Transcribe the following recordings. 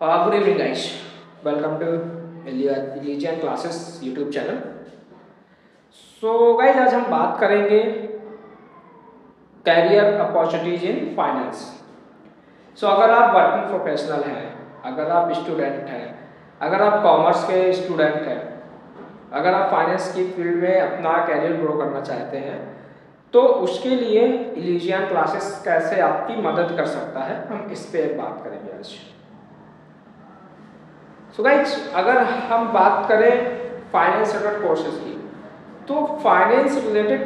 Good evening, guys. Welcome to Elysian Classes YouTube channel. Guys आज हम बात करेंगे कैरियर अपॉर्चुनिटीज इन फाइनेंस। अगर आप वर्किंग प्रोफेशनल हैं, अगर आप स्टूडेंट हैं, अगर आप कॉमर्स के स्टूडेंट हैं, अगर आप फाइनेंस की फील्ड में अपना कैरियर ग्रो करना चाहते हैं, तो उसके लिए इलीजियन क्लासेस कैसे आपकी मदद कर सकता है, हम इस पर बात करेंगे आज। गाइज अगर हम बात करें फाइनेंस रिलेटेड कोर्सेज की, तो फाइनेंस रिलेटेड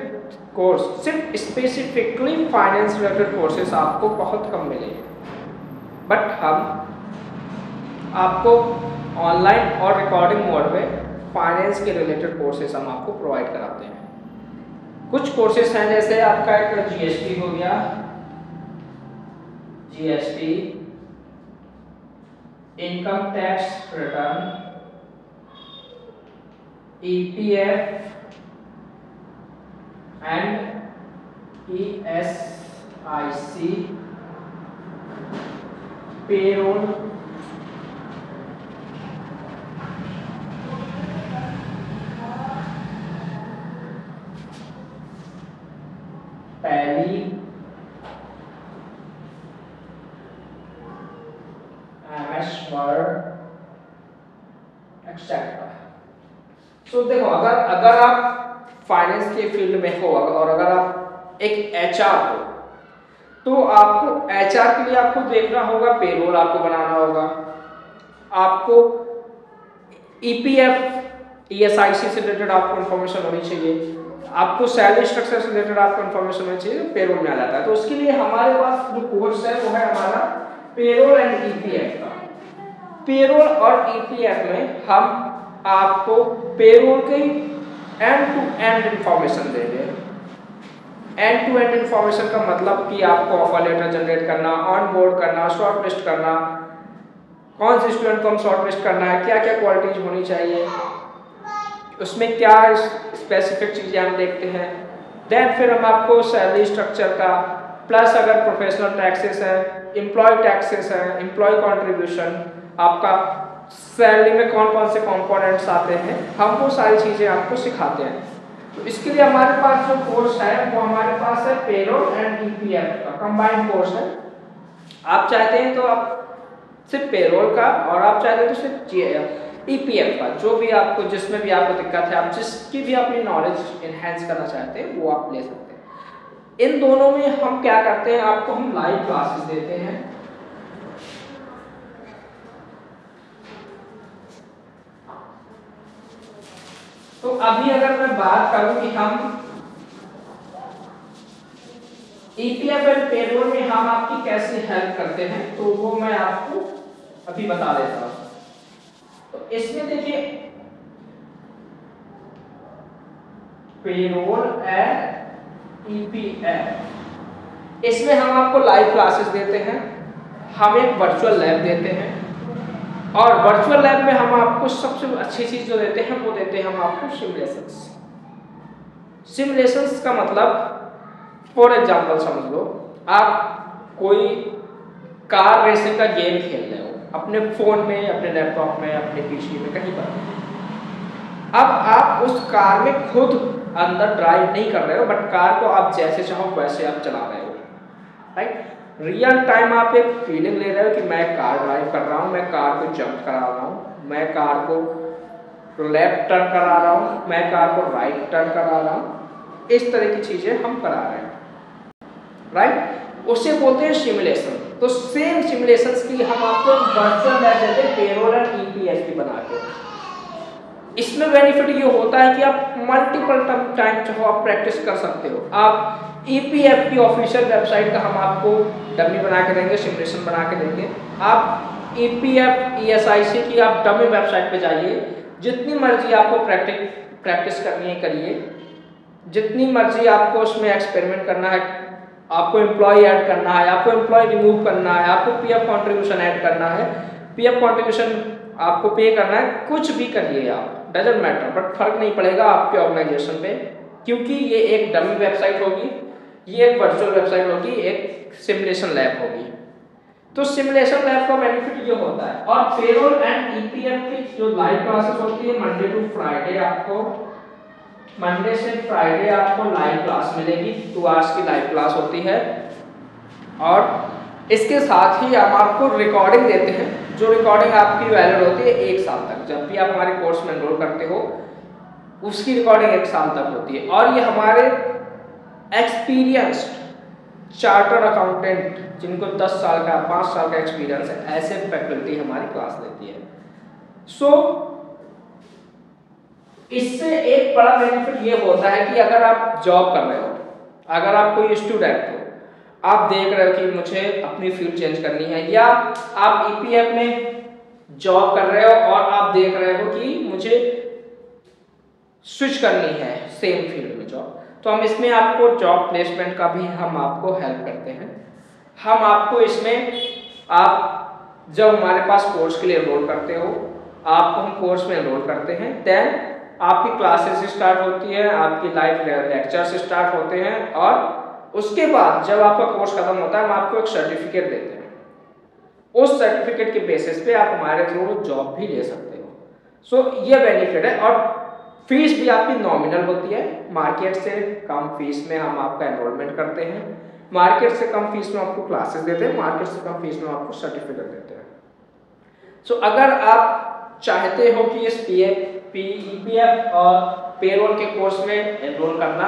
कोर्स सिर्फ स्पेसिफिकली फाइनेंस रिलेटेड कोर्सेज आपको बहुत कम मिलेंगे, बट हम आपको ऑनलाइन और रिकॉर्डिंग मोड में फाइनेंस के रिलेटेड कोर्सेज हम आपको प्रोवाइड कराते हैं। कुछ कोर्सेज हैं जैसे आपका एक जीएसटी हो गया, GST, income tax return, EPF and ESIC, payroll, tally, MS word etcetera. देखो अगर आप फाइनेंस के फील्ड में हो और अगर आप एक एचआर हो, तो आपको एचआर के लिए आपको देखना होगा, पेरोल आपको बनाना होगा, आपको ईपीएफ ईएसआईसी से रिलेटेड आपको इन्फॉर्मेशन होनी चाहिए, आपको सैलरी स्ट्रक्चर से रिलेटेड आपको इन्फॉर्मेशन होनी चाहिए, पेरोल में आ जाता है। तो उसके लिए हमारे पास जो कोर्स है वो है हमारा पेरोल एंड ईपीएफ का। पेरोल और ईपीएफ में हम आपको पेरोल की एंड टू एंड इंफॉर्मेशन देंगे। एंड टू एंड इंफॉर्मेशन का मतलब कि आपको ऑफर लेटर जनरेट करना, ऑन बोर्ड करना, शॉर्ट लिस्ट करना, कौन से स्टूडेंट को हम शॉर्ट लिस्ट करना है, क्या क्या क्वालिटीज होनी चाहिए, उसमें क्या स्पेसिफिक चीज़ें हम देखते हैं। देन फिर हम आपको सैलरी स्ट्रक्चर का, प्लस अगर प्रोफेशनल टैक्सेस है, एम्प्लॉय टैक्सेस है, एम्प्लॉय कंट्रीब्यूशन, आपका सैलरी में कौन कौन से कंपोनेंट्स आते हैं, हम वो सारी चीज़ें आपको सिखाते हैं। तो इसके लिए हमारे पास जो कोर्स है वो हमारे पास है पेरोल एंड ईपीएफ का कंबाइंड कोर्स है। आप चाहते हैं तो आप सिर्फ पेरोल का, और आप चाहते हैं तो सिर्फ ईपीएफ का, जो भी आपको, जिसमें भी आपको दिक्कत है, आप जिसकी भी अपनी नॉलेज इनहेंस करना चाहते हैं वो आप ले सकते हैं। इन दोनों में हम क्या करते हैं, आपको हम लाइव क्लासेस देते हैं। तो अभी अगर मैं बात करूं कि हम ईपीएफ एंड पेरोल में हम आपकी कैसे हेल्प करते हैं, तो वो मैं आपको अभी बता देता हूं। तो इसमें देखिए पेरोल एंड ईपीएफ, इसमें हम आपको लाइव क्लासेस देते हैं, हम एक वर्चुअल लैब देते हैं, और वर्चुअल लैब में हम आपको सबसे अच्छी चीज जो देते हैं वो देते हैं हम आपको सिमुलेशंस। सिमुलेशंस का मतलब फॉर एग्जांपल समझ लो, आप कोई कार रेसिंग का गेम खेल रहे हो अपने फोन में, अपने लैपटॉप में, अपने पीसी में, कहीं पर। अब आप उस कार में खुद अंदर ड्राइव नहीं कर रहे हो, बट कार को आप जैसे चाहो वैसे आप चला रहे हो, राइट। रियल टाइम आप एक फीलिंग ले रहे हो कि मैं कार ड्राइव कर रहा हूँ, मैं कार को जंप करा रहा हूँ, मैं कार को लेफ्ट टर्न करा रहा हूँ, मैं कार को राइट टर्न करा रहा हूँ। इस तरह की चीजें हम करा रहे हैं, राइट। उसे बोलते हैं सिमुलेशन। तो सेम सिमुलेशंस की हम आपको वर्चुअल लैब देते हैं पेरोल एंड ईपीएफ की बना के। इसमें बेनिफिट ये होता है कि आप मल्टीपल टाइम चाहो आप प्रैक्टिस कर सकते हो। आप ईपीएफ की ऑफिशियल वेबसाइट का हम आपको डमी बना के देंगे, सिमुलेशन बना के देंगे। आप ईपीएफ ईएसआईसी की आप डमी वेबसाइट पे जाइए, जितनी मर्जी आपको प्रैक्टिस करनी है करिए, जितनी मर्जी आपको उसमें एक्सपेरिमेंट करना है, आपको एम्प्लॉय ऐड करना है, आपको एम्प्लॉय रिमूव करना है, आपको पीएफ कंट्रीब्यूशन ऐड करना है, पीएफ कंट्रीब्यूशन आपको पे करना है, कुछ भी करिए आप, डजंट मैटर, बट फर्क नहीं पड़ेगा आपके ऑर्गेनाइजेशन पे, क्योंकि ये एक डमी वेबसाइट होगी, ये एक वर्चुअल वेबसाइट होगी, एक सिमुलेशन लैब होगी। तो सिमुलेशन लैब का बेनिफिट ये होता है। और पेरोल एंड ईपीएफ की जो लाइव क्लासेस होती है मंडे टू फ्राइडे, आपको मंडे से फ्राइडे आपको लाइव क्लास मिलेगी, 2 आवर्स की लाइव क्लास होती है। और इसके साथ ही हम आपको रिकॉर्डिंग देते हैं, जो रिकॉर्डिंग आपकी वैलिड होती है 1 साल तक। जब भी आप हमारे कोर्स में एनरोल करते हो उसकी रिकॉर्डिंग 1 साल तक होती है। और ये हमारे एक्सपीरियंस्ड चार्टर्ड अकाउंटेंट जिनको 10 साल का 5 साल का एक्सपीरियंस है, ऐसे फैकल्टी हमारी क्लास लेती है। सो इससे एक बड़ा बेनिफिट ये होता है कि अगर आप जॉब कर रहे हो, अगर आप कोई स्टूडेंट हो, आप देख रहे हो कि मुझे अपनी फील्ड चेंज करनी है, या आप ईपीएफ में जॉब कर रहे हो और आप देख रहे हो कि मुझे स्विच करनी है सेम फील्ड में जॉब, तो हम इसमें आपको जॉब प्लेसमेंट का भी हम आपको हेल्प करते हैं। हम आपको इसमें, आप जब हमारे पास कोर्स के लिए एनरोल करते हो, आपको हम कोर्स में एनरोल करते हैं, देन आपकी क्लासेस स्टार्ट होती है, आपकी लाइव लेक्चर्स स्टार्ट होते हैं, और उसके बाद जब आपका कोर्स खत्म होता है हम आपको एक सर्टिफिकेट देते हैं। उस सर्टिफिकेट के बेसिस पे आप हमारे थ्रू जॉब भी ले सकते हो। सो ये बेनिफिट है। और फीस भी आपकी नॉमिनल होती है, मार्केट से कम फीस में हम आपका एनरोलमेंट करते हैं, मार्केट से कम फीस में आपको क्लासेस देते हैं, मार्केट से कम फीस में आपको सर्टिफिकेट देते हैं। सो अगर आप चाहते हो कि इस ईपीएफ और पेरोल के कोर्स में एनरोल करना,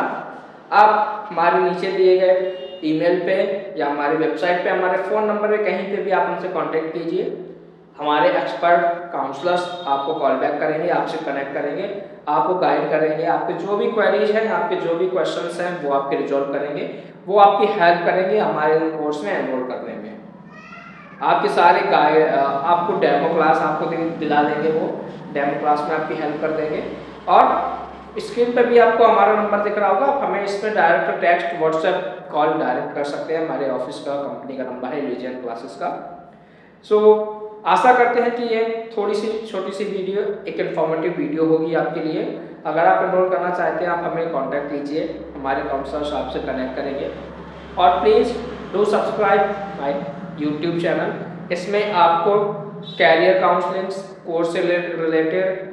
आप हमारे नीचे दिए गए ईमेल पे या हमारी वेबसाइट पे, हमारे फ़ोन नंबर पे कहीं पे भी आप हमसे कांटेक्ट कीजिए। हमारे एक्सपर्ट काउंसलर्स आपको कॉल बैक करेंगे, आपसे कनेक्ट करेंगे, आपको गाइड करेंगे, आपके जो भी क्वेरीज हैं, आपके जो भी क्वेश्चंस हैं वो आपके रिजॉल्व करेंगे, वो आपकी हेल्प करेंगे हमारे कोर्स में एनरोल करने में। आपके सारे गाइड, आपको डेमो क्लास आपको दिला देंगे, वो डेमो क्लास में आपकी हेल्प कर देंगे। और स्क्रीन पर भी आपको हमारा नंबर दिख रहा होगा, आप हमें इसमें direct text, WhatsApp call direct कर सकते हैं। हमारे ऑफिस का, कंपनी का नंबर है लीजियन क्लासेस का। सो आशा करते हैं कि ये थोड़ी सी छोटी सी वीडियो एक इन्फॉर्मेटिव वीडियो होगी आपके लिए। अगर आप एनरोल करना चाहते हैं, आप हमें कांटेक्ट कीजिए, हमारे काउंसलर्स आपसे कनेक्ट करेंगे। और please do subscribe my YouTube channel. इसमें आपको कैरियर काउंसलिंग, कोर्स से रिलेटेड,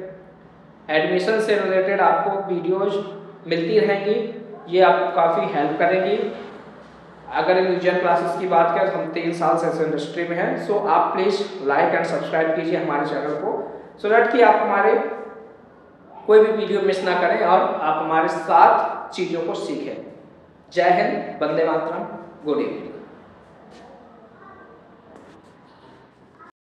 एडमिशन से रिलेटेड आपको वीडियोज़ मिलती रहेंगी, ये आपको काफ़ी हेल्प करेंगी। अगर लीजियन क्लासेस की बात करें तो हम 3 साल से इस इंडस्ट्री में हैं। सो आप प्लीज़ लाइक एंड सब्सक्राइब कीजिए हमारे चैनल को, सो दैट कि आप हमारे कोई भी वीडियो मिस ना करें और आप हमारे साथ चीज़ों को सीखें। जय हिंद, वंदे मातरम, गुड इवनिंग।